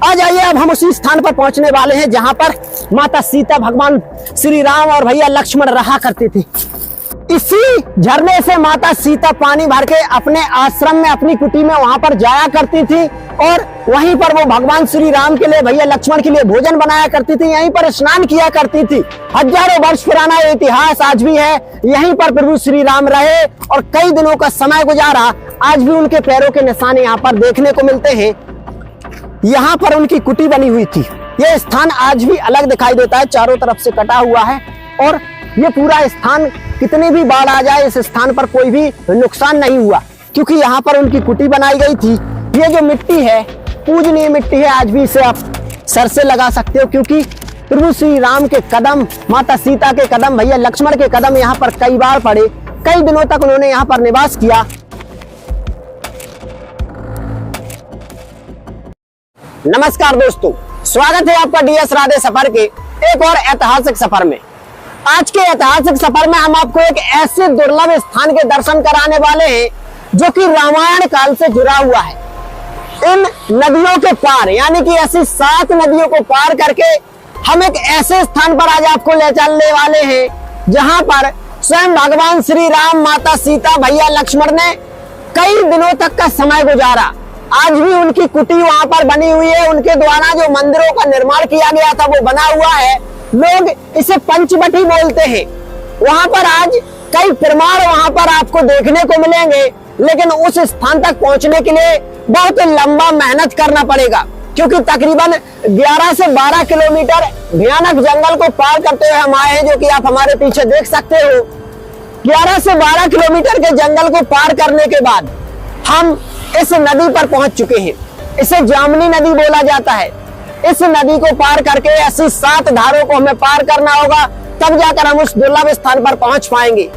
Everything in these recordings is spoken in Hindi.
आ जाइए, अब हम उसी स्थान पर पहुंचने वाले हैं जहां पर माता सीता, भगवान श्री राम और भैया लक्ष्मण रहा करते थे। इसी झरने से माता सीता पानी भर के अपने आश्रम में, अपनी कुटी में वहां पर जाया करती थी और वहीं पर वो भगवान श्री राम के लिए, भैया लक्ष्मण के लिए भोजन बनाया करती थी, यहीं पर स्नान किया करती थी। हजारों वर्ष पुराना इतिहास आज भी है। यहीं पर प्रभु श्री राम रहे और कई दिनों का समय गुजारा। आज भी उनके पैरों के निशान यहाँ पर देखने को मिलते हैं। यहाँ पर उनकी कुटी बनी हुई थी। यह स्थान आज भी अलग दिखाई देता है, चारों तरफ से कटा हुआ है और ये पूरा स्थान, कितनी भी बाढ़ आ जाए, इस स्थान पर कोई भी नुकसान नहीं हुआ, क्योंकि यहाँ पर उनकी कुटी बनाई गई थी। ये जो मिट्टी है, पूजनीय मिट्टी है, आज भी इसे आप सर से लगा सकते हो, क्योंकि प्रभु श्री राम के कदम, माता सीता के कदम, भैया लक्ष्मण के कदम यहाँ पर कई बार पड़े। कई दिनों तक उन्होंने यहाँ पर निवास किया। नमस्कार दोस्तों, स्वागत है आपका डीएस राधे सफर के एक और ऐतिहासिक सफर में। आज के ऐतिहासिक सफर में हम आपको एक ऐसे दुर्लभ स्थान के दर्शन कराने वाले हैं जो कि रामायण काल से जुड़ा हुआ है। इन नदियों के पार, यानी कि ऐसी 7 नदियों को पार करके हम एक ऐसे स्थान पर आज आपको ले चलने वाले हैं जहां पर स्वयं भगवान श्री राम, माता सीता, भैया लक्ष्मण ने कई दिनों तक का समय गुजारा। आज भी उनकी कुटी वहां पर बनी हुई है। उनके द्वारा जो मंदिरों का निर्माण किया गया था वो बना हुआ है। लोग इसे पंचवटी बोलते हैं। वहां पर आज कई प्रमाण वहां पर आपको देखने को मिलेंगे, लेकिन उस स्थान तक पहुंचने के लिए बहुत लंबा मेहनत करना पड़ेगा, क्योंकि तकरीबन 11 से 12 किलोमीटर भयानक जंगल को पार करते हुए हम आए हैं, जो कि आप हमारे पीछे देख सकते हो। 11 से 12 किलोमीटर के जंगल को पार करने के बाद हम इस नदी पर पहुंच चुके हैं। इसे जामनी नदी बोला जाता है। इस नदी को पार करके ऐसी 7 धारों को हमें पार करना होगा, तब जाकर हम उस दुर्लभ स्थान पर पहुंच पाएंगे।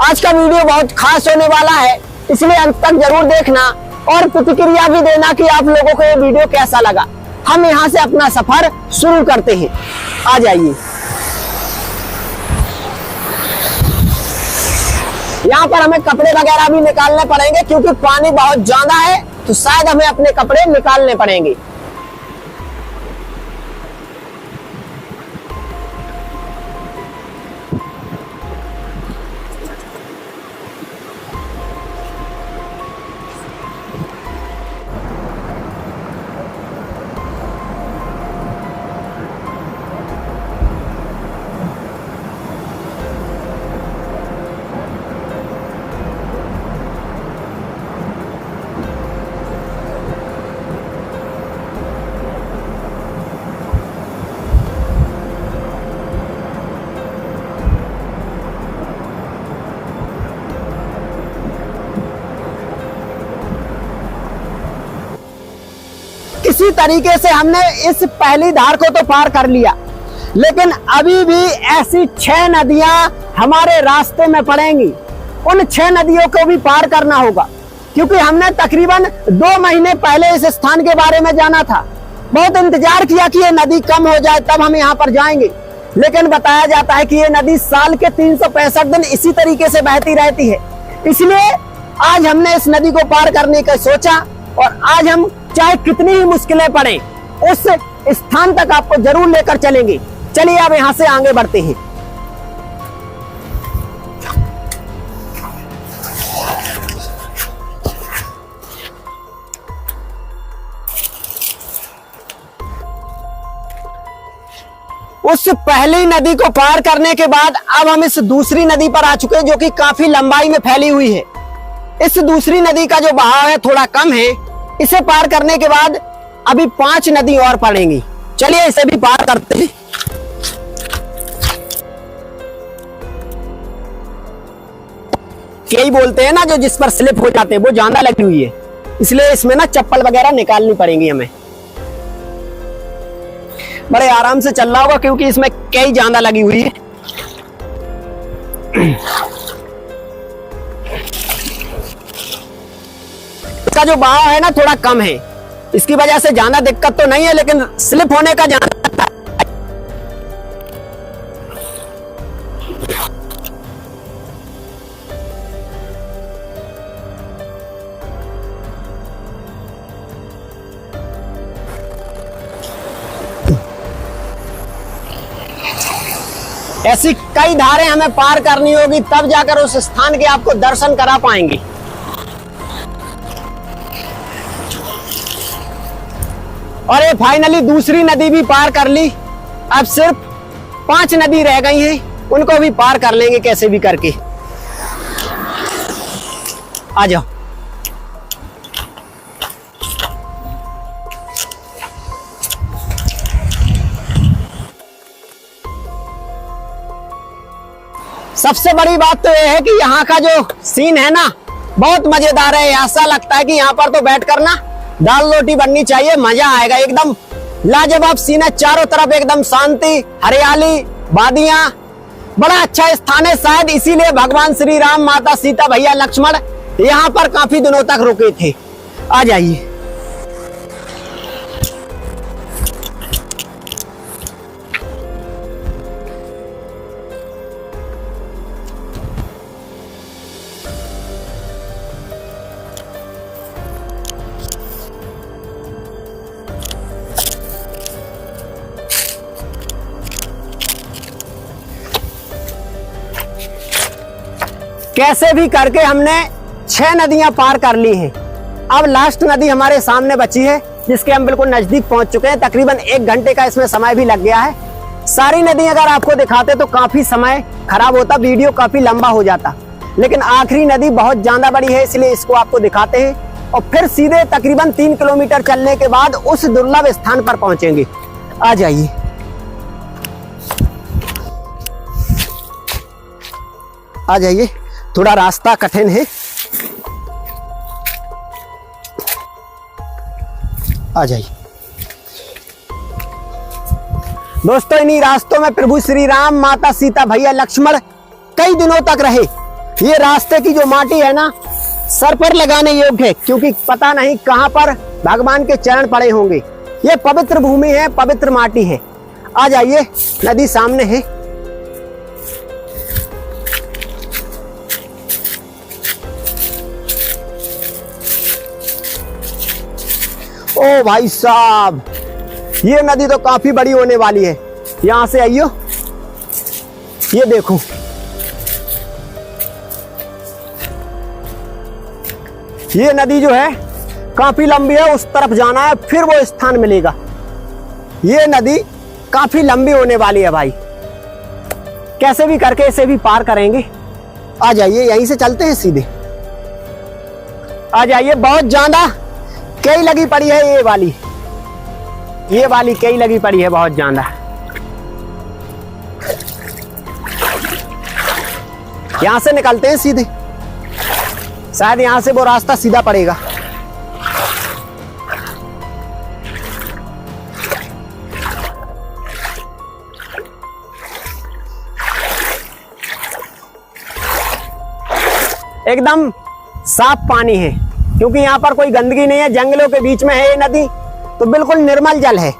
आज का वीडियो बहुत खास होने वाला है, इसलिए अंत तक जरूर देखना और प्रतिक्रिया भी देना कि आप लोगों को ये वीडियो कैसा लगा। हम यहाँ से अपना सफर शुरू करते हैं। आ जाइए। यहाँ पर हमें कपड़े वगैरह भी निकालने पड़ेंगे, क्योंकि पानी बहुत ज्यादा है, तो शायद हमें अपने कपड़े निकालने पड़ेंगे। इसी तरीके से हमने इस पहली धार को तो पार कर लिया, लेकिन अभी भी ऐसी 6 नदियां हमारे रास्ते में पड़ेंगी। उन 6 नदियों को भी पार करना होगा, क्योंकि हमने तकरीबन 2 महीने पहले इस स्थान के बारे में जाना था। बहुत इंतजार किया कि ये नदी कम हो जाए तब हम यहाँ पर जाएंगे, लेकिन बताया जाता है कि ये नदी साल के 365 दिन इसी तरीके से बहती रहती है। इसलिए आज हमने इस नदी को पार करने का सोचा और आज हम चाहे कितनी ही मुश्किलें पड़े, उस स्थान तक आपको जरूर लेकर चलेंगे। चलिए अब यहां से आगे बढ़ते हैं। उस पहली नदी को पार करने के बाद अब हम इस दूसरी नदी पर आ चुके हैं, जो कि काफी लंबाई में फैली हुई है। इस दूसरी नदी का जो बहाव है थोड़ा कम है। इसे पार करने के बाद अभी 5 नदी और पड़ेंगी। चलिए इसे भी पार करते हैं। यही बोलते हैं ना, जो जिस पर स्लिप हो जाते हैं वो ज्यादा लगी हुई है, इसलिए इसमें ना चप्पल वगैरह निकालनी पड़ेंगी हमें। बड़े आराम से चल रहा होगा, क्योंकि इसमें कई ज्यादा लगी हुई है। इसका जो बहाव है ना थोड़ा कम है, इसकी वजह से ज्यादा दिक्कत तो नहीं है, लेकिन स्लिप होने का ज्यादा है। ऐसी कई धारें हमें पार करनी होगी, तब जाकर उस स्थान के आपको दर्शन करा पाएंगे। और ये फाइनली दूसरी नदी भी पार कर ली। अब सिर्फ 5 नदी रह गई हैं, उनको भी पार कर लेंगे कैसे भी करके। आ जाओ। सबसे बड़ी बात तो यह है कि यहाँ का जो सीन है ना, बहुत मजेदार है। ऐसा लगता है कि यहाँ पर तो बैठकर ना दाल रोटी बननी चाहिए, मजा आएगा। एकदम लाजवाब सीन है, चारों तरफ एकदम शांति, हरियाली, वादियां, बड़ा अच्छा स्थान है। शायद इसीलिए भगवान श्री राम, माता सीता, भैया लक्ष्मण यहाँ पर काफी दिनों तक रुके थे। आ जाइए। कैसे भी करके हमने 6 नदियां पार कर ली हैं। अब लास्ट नदी हमारे सामने बची है, जिसके हम बिल्कुल नजदीक पहुंच चुके हैं। तकरीबन 1 घंटे का इसमें समय भी लग गया है। सारी नदी अगर आपको दिखाते तो काफी समय खराब होता, वीडियो काफी लंबा हो जाता। लेकिन आखिरी नदी बहुत ज्यादा बड़ी है, इसलिए इसको आपको दिखाते हैं और फिर सीधे तकरीबन 3 किलोमीटर चलने के बाद उस दुर्लभ स्थान पर पहुंचेंगे। आ जाइए। आ जाइए, थोड़ा रास्ता कठिन है। आ जाइए दोस्तों, इन्हीं रास्तों में प्रभु श्री राम, माता सीता, भैया लक्ष्मण कई दिनों तक रहे। ये रास्ते की जो माटी है ना, सर पर लगाने योग्य है, क्योंकि पता नहीं कहां पर भगवान के चरण पड़े होंगे। ये पवित्र भूमि है, पवित्र माटी है। आ जाइए, नदी सामने है। ओ भाई साहब, ये नदी तो काफी बड़ी होने वाली है। यहां से आइयो, ये देखो, ये नदी जो है काफी लंबी है। उस तरफ जाना है, फिर वो स्थान मिलेगा। ये नदी काफी लंबी होने वाली है भाई। कैसे भी करके इसे भी पार करेंगे। आ जाइए, यहीं से चलते हैं सीधे। आ जाइए। बहुत ज्यादा कई लगी पड़ी है ये वाली कई लगी पड़ी है बहुत ज्यादा। यहां से निकलते हैं सीधे, शायद यहां से वो रास्ता सीधा पड़ेगा। एकदम साफ पानी है, क्योंकि यहाँ पर कोई गंदगी नहीं है। जंगलों के बीच में है ये नदी, तो बिल्कुल निर्मल जल है।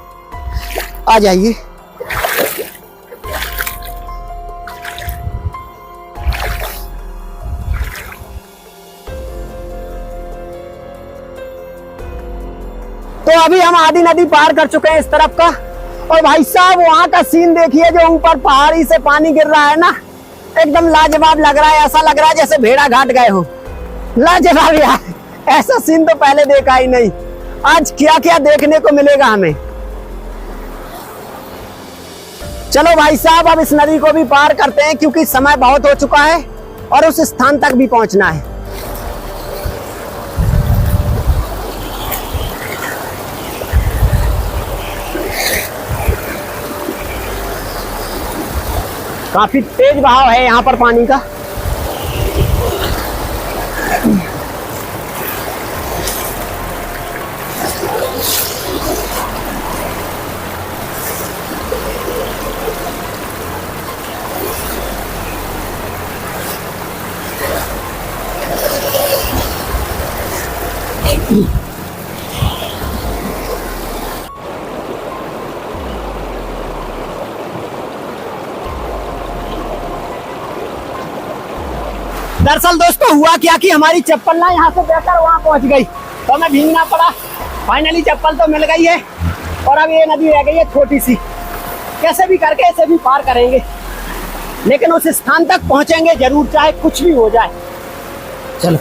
आ जाइए। तो अभी हम आधी नदी पार कर चुके हैं इस तरफ का। और भाई साहब, वहां का सीन देखिए, जो ऊपर पहाड़ी से पानी गिर रहा है ना, एकदम लाजवाब लग रहा है। ऐसा लग रहा है जैसे भेड़ा घाट गए हो। लाजवाब यार, ऐसा सीन तो पहले देखा ही नहीं। आज क्या क्या देखने को मिलेगा हमें। चलो भाई साहब, अब इस नदी को भी पार करते हैं, क्योंकि समय बहुत हो चुका है और उस स्थान तक भी पहुंचना है। काफी तेज बहाव है यहाँ पर पानी का। दरअसल दोस्तों हुआ क्या कि हमारी चप्पल ना यहाँ से बहकर वहां पहुंच गई, तो हमें भीगना पड़ा। फाइनली चप्पल तो मिल गई है और अब ये नदी रह गई है छोटी सी। कैसे भी करके इसे भी पार करेंगे। लेकिन उस स्थान तक पहुंचेंगे जरूर, चाहे कुछ भी हो जाए। चलो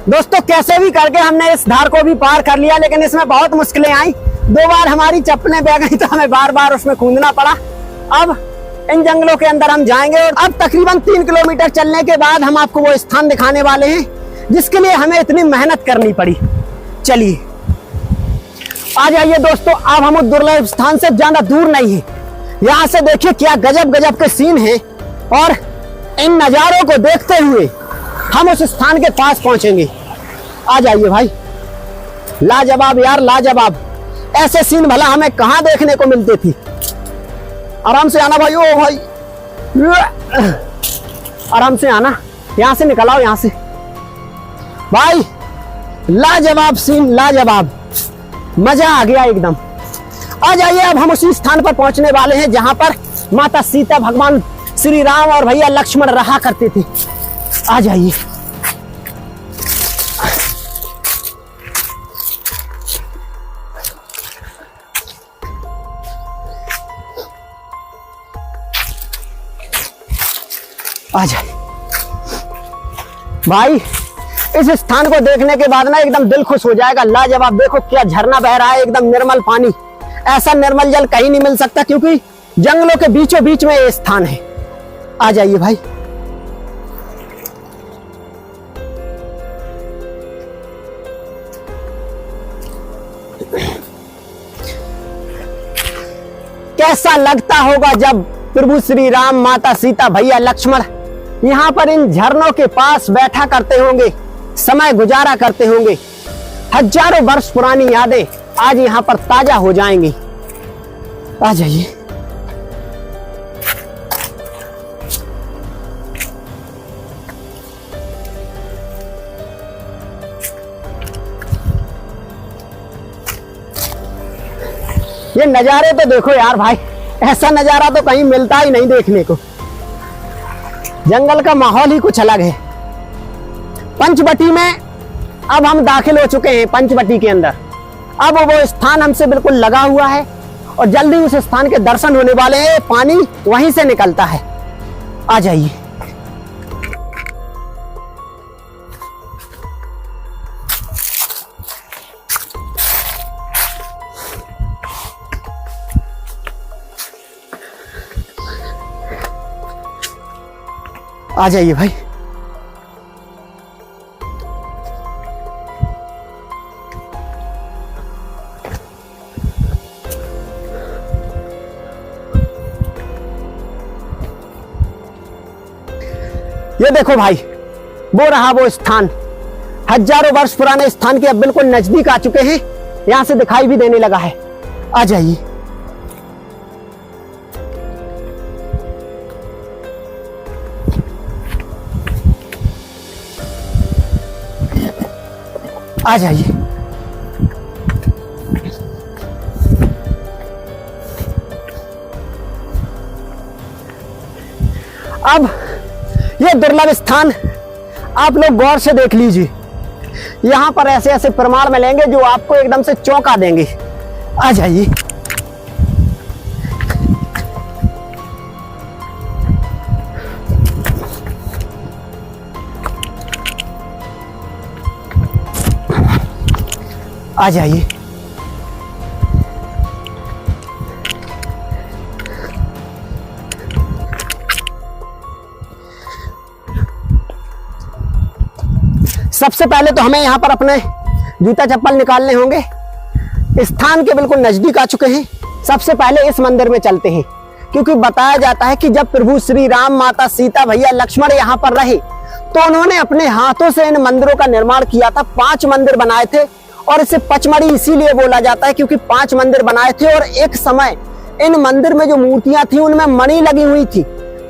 दोस्तों, कैसे भी करके हमने इस धार को भी पार कर लिया, लेकिन इसमें बहुत मुश्किलें आई। 2 बार हमारी चप्पलें बह गई तो हमें बार बार उसमें कूदना पड़ा। अब इन जंगलों के अंदर हम जाएंगे और अब तकरीबन 3 किलोमीटर चलने के बाद हम आपको वो स्थान दिखाने वाले हैं जिसके लिए हमें इतनी मेहनत करनी पड़ी। चलिए आ जाइए दोस्तों, अब हम उस दुर्लभ स्थान से ज्यादा दूर नहीं है। यहाँ से देखिए क्या गजब गजब के सीन हैं और इन नजारों को देखते हुए हम उस स्थान के पास पहुंचेंगे। आ जाइए भाई, लाजवाब यार लाजवाब। ऐसे सीन भला हमें कहां देखने को मिलते थी। आराम से आना भाई, ओ भाई आराम से आना, यहां से निकल आओ, यहां से भाई। लाजवाब सीन, लाजवाब, मजा आ गया एकदम। आ जाइए, अब हम उसी स्थान पर पहुंचने वाले हैं जहां पर माता सीता, भगवान श्री राम और भैया लक्ष्मण रहा करते थे। आ जाइए। आ जाइए भाई, इस स्थान को देखने के बाद ना एकदम दिल खुश हो जाएगा। लाजवाब, देखो क्या झरना बह रहा है, एकदम निर्मल पानी। ऐसा निर्मल जल कहीं नहीं मिल सकता क्योंकि जंगलों के बीचों बीच में ये स्थान है। आ जाइए भाई। कैसा लगता होगा जब प्रभु श्री राम, माता सीता, भैया लक्ष्मण यहाँ पर इन झरनों के पास बैठा करते होंगे, समय गुजारा करते होंगे। हजारों वर्ष पुरानी यादें आज यहाँ पर ताजा हो जाएंगी। आ जाइए। ये नजारे तो देखो यार भाई, ऐसा नजारा तो कहीं मिलता ही नहीं देखने को। जंगल का माहौल ही कुछ अलग है। पंचवटी में अब हम दाखिल हो चुके हैं। पंचवटी के अंदर अब वो स्थान हमसे बिल्कुल लगा हुआ है और जल्दी उस स्थान के दर्शन होने वाले हैं। पानी वहीं से निकलता है। आ जाइए। आ जाइए भाई। ये देखो भाई, वो रहा वो स्थान। हजारों वर्ष पुराने स्थान के अब बिल्कुल नजदीक आ चुके हैं। यहां से दिखाई भी देने लगा है। आ जाइए। आ जाइए। अब ये दुर्लभ स्थान आप लोग गौर से देख लीजिए। यहां पर ऐसे ऐसे प्रमाण मिलेंगे जो आपको एकदम से चौंका देंगे। आ जाइए। आ जाइए। सबसे पहले तो हमें यहाँ पर अपने जूता चप्पल निकालने होंगे। स्थान के बिल्कुल नजदीक आ चुके हैं। सबसे पहले इस मंदिर में चलते हैं क्योंकि बताया जाता है कि जब प्रभु श्री राम, माता सीता, भैया लक्ष्मण यहाँ पर रहे तो उन्होंने अपने हाथों से इन मंदिरों का निर्माण किया था। 5 मंदिर बनाए थे और इसे पचमढ़ी इसीलिए बोला जाता है क्योंकि 5 मंदिर बनाए थे और एक समय इन मंदिर में जो मूर्तियां थी उनमें मणि लगी हुई थी।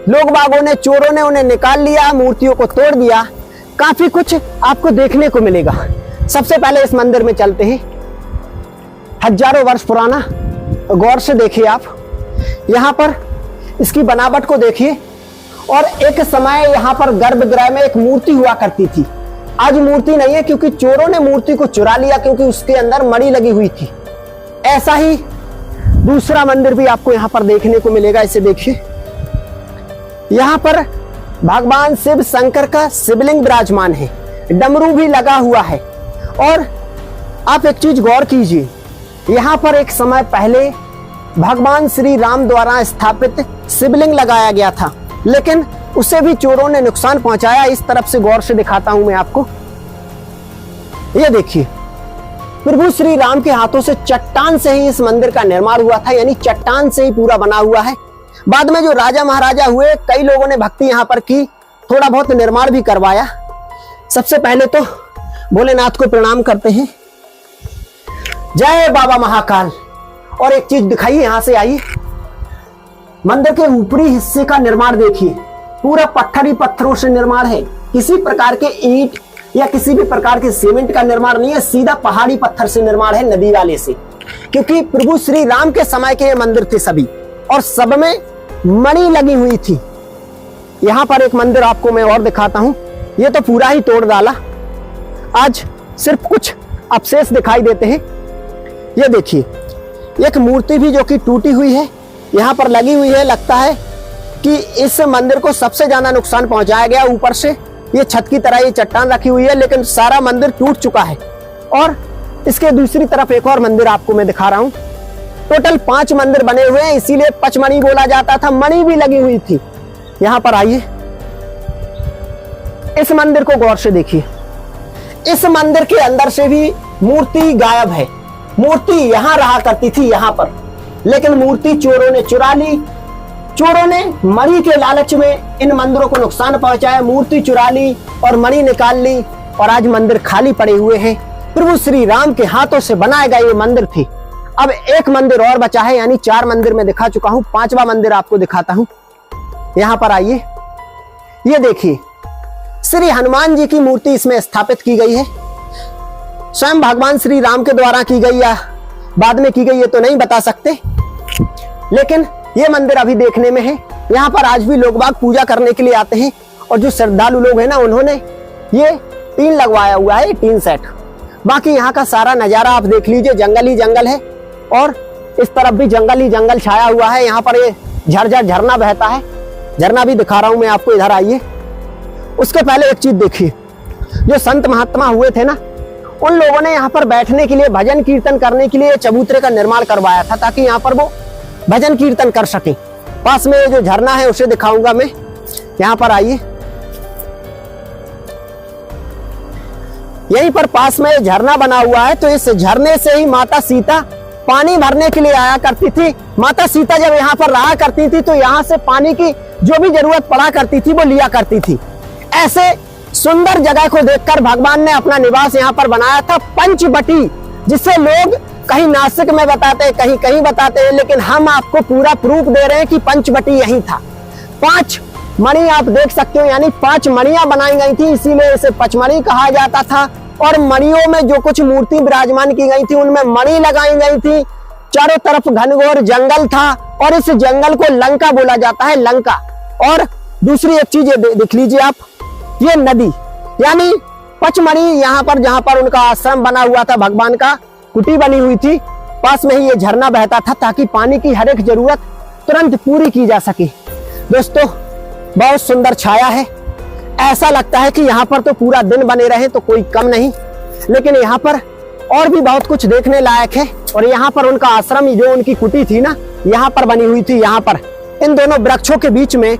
लोग बागों ने, चोरों ने उन्हें निकाल लिया, मूर्तियों को तोड़ दिया। काफी कुछ आपको देखने को मिलेगा। सबसे पहले इस मंदिर में चलते हैं। हजारों वर्ष पुराना, गौर से देखिए आप। यहाँ पर इसकी बनावट को देखिए। और एक समय यहाँ पर गर्भगृह में एक मूर्ति हुआ करती थी। आज मूर्ति नहीं है क्योंकि चोरों ने मूर्ति को चुरा लिया क्योंकि उसके अंदर मणि लगी हुई थी। ऐसा ही दूसरा मंदिर भी आपको यहाँ पर देखने को मिलेगा। इसे देखिए। यहाँ पर भगवान शिव शंकर का शिवलिंग विराजमान है, डमरू भी लगा हुआ है। और आप एक चीज गौर कीजिए, यहाँ पर एक समय पहले भगवान श्री राम द्वारा स्थापित शिवलिंग लगाया गया था, लेकिन उसे भी चोरों ने नुकसान पहुंचाया। इस तरफ से गौर से दिखाता हूं मैं आपको। ये देखिए, प्रभु श्री राम के हाथों से चट्टान से ही इस मंदिर का निर्माण हुआ था, यानी चट्टान से ही पूरा बना हुआ है। बाद में जो राजा महाराजा हुए, कई लोगों ने भक्ति यहाँ पर की, थोड़ा बहुत निर्माण भी करवाया। सबसे पहले तो भोलेनाथ को प्रणाम करते हैं। जय बाबा महाकाल। और एक चीज दिखाइए, यहां से आइए, मंदिर के ऊपरी हिस्से का निर्माण देखिए, पूरा पत्थर ही पत्थरों से निर्माण है। किसी प्रकार के ईंट या किसी भी प्रकार के सीमेंट का निर्माण नहीं है, सीधा पहाड़ी पत्थर से निर्माण है, नदी वाले से। क्योंकि प्रभु श्री राम के समय के ये मंदिर थे सभी, और सब में मणि लगी हुई थी। यहां पर एक मंदिर आपको मैं और दिखाता हूं, ये तो पूरा ही तोड़ डाला, आज सिर्फ कुछ अवशेष दिखाई देते हैं। ये देखिए, एक मूर्ति भी जो कि टूटी हुई है यहाँ पर लगी हुई है। लगता है कि इस मंदिर को सबसे ज्यादा नुकसान पहुंचाया गया। ऊपर से ये छत की तरह ये चट्टान रखी हुई है, लेकिन सारा मंदिर टूट चुका है। और इसके दूसरी तरफ एक और मंदिर आपको मैं दिखा रहा हूं। टोटल 5 मंदिर बने हुए हैं, इसीलिए पचमणि बोला जाता था। मणि भी लगी हुई थी। यहाँ पर आइए, इस मंदिर को गौर से देखिए। इस मंदिर के अंदर से भी मूर्ति गायब है। मूर्ति यहां रहा करती थी यहाँ पर, लेकिन मूर्ति चोरों ने चुरा ली। चोरों ने मणि के लालच में इन मंदिरों को नुकसान पहुंचाया, मूर्ति चुरा ली और मणि निकाल ली, और आज मंदिर खाली पड़े हुए हैं। प्रभु श्री राम के हाथों से बनाए गए ये मंदिर थे। अब एक मंदिर और बचा है, यानी 4 मंदिर मैं दिखा चुका हूं, 5वां मंदिर आपको दिखाता हूं। यहां पर आइए, ये देखिए, श्री हनुमान जी की मूर्ति इसमें स्थापित की गई है। स्वयं भगवान श्री राम के द्वारा की गई या बाद में की गई, ये तो नहीं बता सकते, लेकिन ये मंदिर अभी देखने में है। यहाँ पर आज भी लोग बाग पूजा करने के लिए आते हैं, और जो श्रद्धालु लोग हैं ना, उन्होंने ये टीन लगवाया हुआ है, टीन सेट। बाकी यहाँ का सारा नजारा आप देख लीजिए, जंगल ही जंगल है, और इस तरफ भी जंगल ही जंगल छाया हुआ है। यहाँ पर ये झरझर झरना बहता है, झरना भी दिखा रहा हूं मैं आपको। इधर आइए, उसके पहले एक चीज देखिए, जो संत महात्मा हुए थे ना, उन लोगों ने यहाँ पर बैठने के लिए, भजन कीर्तन करने के लिए चबूतरे का निर्माण करवाया था, ताकि यहाँ पर वो भजन कीर्तन कर सके। पास में जो झरना है उसे दिखाऊंगा मैं। यहाँ पर आइए, यहीं पर पास में झरना बना हुआ है, तो इस झरने से ही माता सीता पानी भरने के लिए आया करती थी। माता सीता जब यहाँ पर रहा करती थी, तो यहाँ से पानी की जो भी जरूरत पड़ा करती थी वो लिया करती थी। ऐसे सुंदर जगह को देखकर भगवान ने अपना निवास यहाँ पर बनाया था, पंचवटी, जिसे लोग कहीं नासिक में बताते हैं, कहीं कहीं बताते हैं, लेकिन हम आपको पूरा प्रूफ दे रहे हैं कि पंचवटी यही था। 5 मणि आप देख सकते हो, यानी 5 मणियां बनाई गई थी, इसीलिए इसे पचमणि कहा जाता था। और मणियों में जो कुछ मूर्ति विराजमान की गई थी, उनमें मणि लगाई गई थी। चारों तरफ घनघोर जंगल था, और इस जंगल को लंका बोला जाता है, लंका। और दूसरी एक चीज देख लीजिए आप, ये नदी, यानी पचमणि, यहाँ पर जहां पर उनका आश्रम बना हुआ था, भगवान का कुटी बनी हुई थी, पास में ही ये झरना बहता था, ताकि पानी की हर एक जरूरत तुरंत पूरी की जा सके। दोस्तों, बहुत सुंदर छाया है, ऐसा लगता है कि यहाँ पर तो पूरा दिन बने रहे तो कोई कम नहीं, लेकिन यहाँ पर और भी बहुत कुछ देखने लायक है। और यहाँ पर उनका आश्रम, जो उनकी कुटी थी ना, यहाँ पर बनी हुई थी। यहाँ पर इन दोनों वृक्षों के बीच में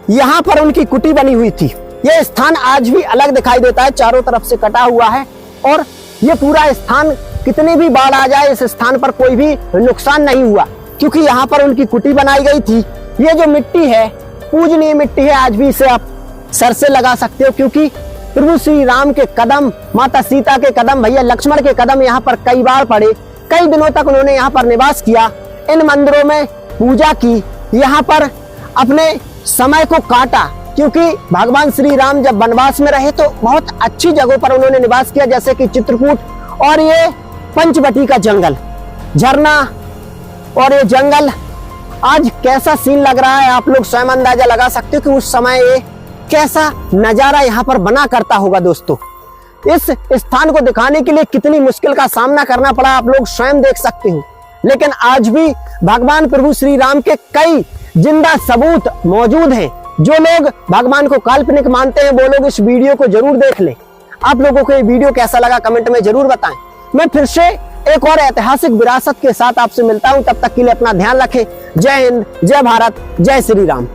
यहाँ पर उनकी कुटी बनी हुई थी। ये स्थान आज भी अलग दिखाई देता है, चारों तरफ से कटा हुआ है, और ये पूरा स्थान, कितनी भी बाढ़ आ जाए, इस स्थान पर कोई भी नुकसान नहीं हुआ, क्योंकि यहाँ पर उनकी कुटी बनाई गई थी। ये जो मिट्टी है, पूजनीय मिट्टी है, आज भी इसे आप सर से लगा सकते हो, क्योंकि प्रभु श्री राम के कदम, माता सीता के कदम, भैया लक्ष्मण के कदम यहाँ पर कई बार पड़े। कई दिनों तक उन्होंने यहाँ पर निवास किया, इन मंदिरों में पूजा की, यहाँ पर अपने समय को काटा, क्योंकि भगवान श्री राम जब वनवास में रहे तो बहुत अच्छी जगहों पर उन्होंने निवास किया, जैसे कि चित्रकूट और ये पंचवटी का जंगल, झरना और ये जंगल। आज कैसा सीन लग रहा है, आप लोग स्वयं अंदाजा लगा सकते हो कि उस समय ये कैसा नजारा यहाँ पर बना करता होगा। दोस्तों, इस स्थान को दिखाने के लिए कितनी मुश्किल का सामना करना पड़ा, आप लोग स्वयं देख सकते हो। लेकिन आज भी भगवान प्रभु श्री राम के कई जिंदा सबूत मौजूद हैं। जो लोग भगवान को काल्पनिक मानते हैं वो लोग इस वीडियो को जरूर देख लें। आप लोगों को ये वीडियो कैसा लगा कमेंट में जरूर बताएं। मैं फिर से एक और ऐतिहासिक विरासत के साथ आपसे मिलता हूं। तब तक के लिए अपना ध्यान रखें। जय हिंद, जय भारत, जय श्री राम।